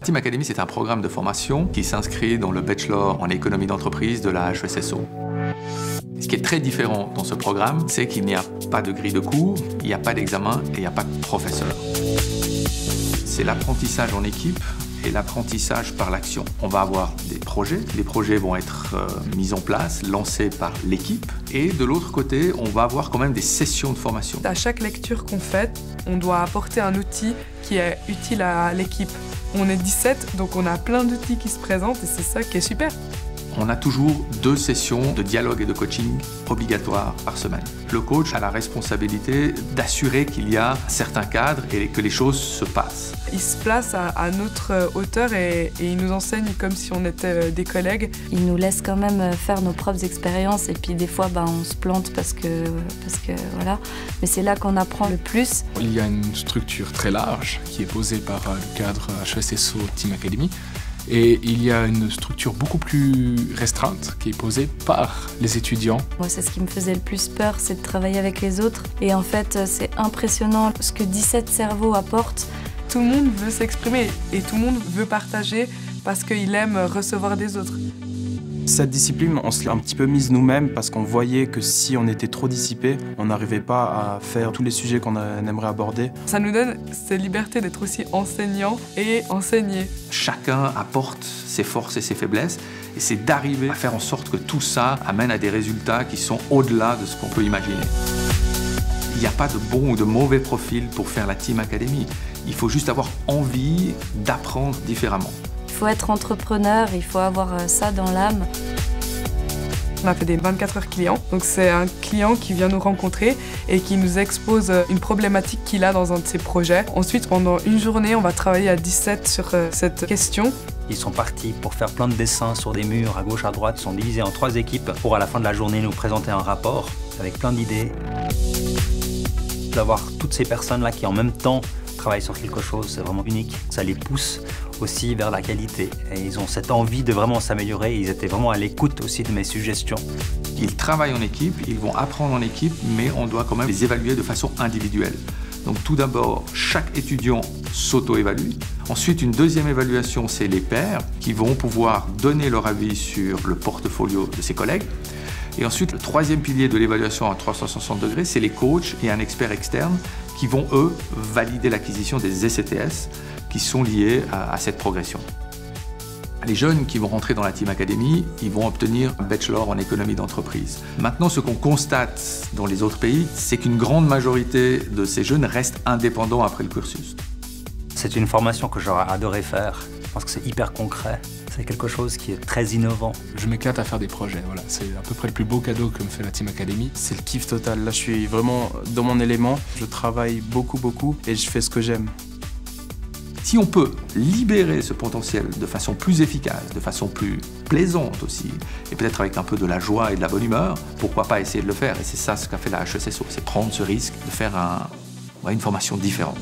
Team Academy, c'est un programme de formation qui s'inscrit dans le Bachelor en économie d'entreprise de la HESSO. Ce qui est très différent dans ce programme, c'est qu'il n'y a pas de grille de cours, il n'y a pas d'examen et il n'y a pas de professeur. C'est l'apprentissage en équipe et l'apprentissage par l'action. On va avoir des projets. Les projets vont être mis en place, lancés par l'équipe. Et de l'autre côté, on va avoir quand même des sessions de formation. À chaque lecture qu'on fait, on doit apporter un outil qui est utile à l'équipe. On est 17, donc on a plein d'outils qui se présentent et c'est ça qui est super. On a toujours 2 sessions de dialogue et de coaching obligatoires par semaine. Le coach a la responsabilité d'assurer qu'il y a certains cadres et que les choses se passent. Il se place à notre hauteur et il nous enseigne comme si on était des collègues. Il nous laisse quand même faire nos propres expériences et puis des fois on se plante parce que voilà. Mais c'est là qu'on apprend le plus. Il y a une structure très large qui est posée par le cadre HESSO Team Academy. Et il y a une structure beaucoup plus restreinte qui est posée par les étudiants. Moi, c'est ce qui me faisait le plus peur, c'est de travailler avec les autres. Et en fait, c'est impressionnant ce que 17 cerveaux apportent. Tout le monde veut s'exprimer et tout le monde veut partager parce qu'il aime recevoir des autres. Cette discipline, on se l'a un petit peu mise nous-mêmes parce qu'on voyait que si on était trop dissipé, on n'arrivait pas à faire tous les sujets qu'on aimerait aborder. Ça nous donne cette liberté d'être aussi enseignant et enseigné. Chacun apporte ses forces et ses faiblesses et c'est d'arriver à faire en sorte que tout ça amène à des résultats qui sont au-delà de ce qu'on peut imaginer. Il n'y a pas de bon ou de mauvais profil pour faire la Team Academy. Il faut juste avoir envie d'apprendre différemment. Il faut être entrepreneur, il faut avoir ça dans l'âme. On a fait des 24 heures clients, donc c'est un client qui vient nous rencontrer et qui nous expose une problématique qu'il a dans un de ses projets. Ensuite, pendant une journée, on va travailler à 17 sur cette question. Ils sont partis pour faire plein de dessins sur des murs à gauche, à droite, ils sont divisés en 3 équipes pour à la fin de la journée nous présenter un rapport avec plein d'idées. D'avoir toutes ces personnes-là qui en même temps travaillent sur quelque chose, c'est vraiment unique. Ça les pousse aussi vers la qualité. Et ils ont cette envie de vraiment s'améliorer. Ils étaient vraiment à l'écoute aussi de mes suggestions. Ils travaillent en équipe, ils vont apprendre en équipe, mais on doit quand même les évaluer de façon individuelle. Donc tout d'abord, chaque étudiant s'auto-évalue. Ensuite, une deuxième évaluation, c'est les pairs qui vont pouvoir donner leur avis sur le portfolio de ses collègues. Et ensuite, le troisième pilier de l'évaluation à 360 degrés, c'est les coachs et un expert externe qui vont, eux, valider l'acquisition des ECTS qui sont liés à cette progression. Les jeunes qui vont rentrer dans la Team Academy, ils vont obtenir un bachelor en économie d'entreprise. Maintenant, ce qu'on constate dans les autres pays, c'est qu'une grande majorité de ces jeunes restent indépendants après le cursus. C'est une formation que j'aurais adoré faire. Je pense que c'est hyper concret. C'est quelque chose qui est très innovant. Je m'éclate à faire des projets, voilà. C'est à peu près le plus beau cadeau que me fait la Team Academy. C'est le kiff total. Là, je suis vraiment dans mon élément. Je travaille beaucoup et je fais ce que j'aime. Si on peut libérer ce potentiel de façon plus efficace, de façon plus plaisante aussi, et peut-être avec un peu de la joie et de la bonne humeur, pourquoi pas essayer de le faire? Et c'est ça ce qu'a fait la HESSO, c'est prendre ce risque de faire une formation différente.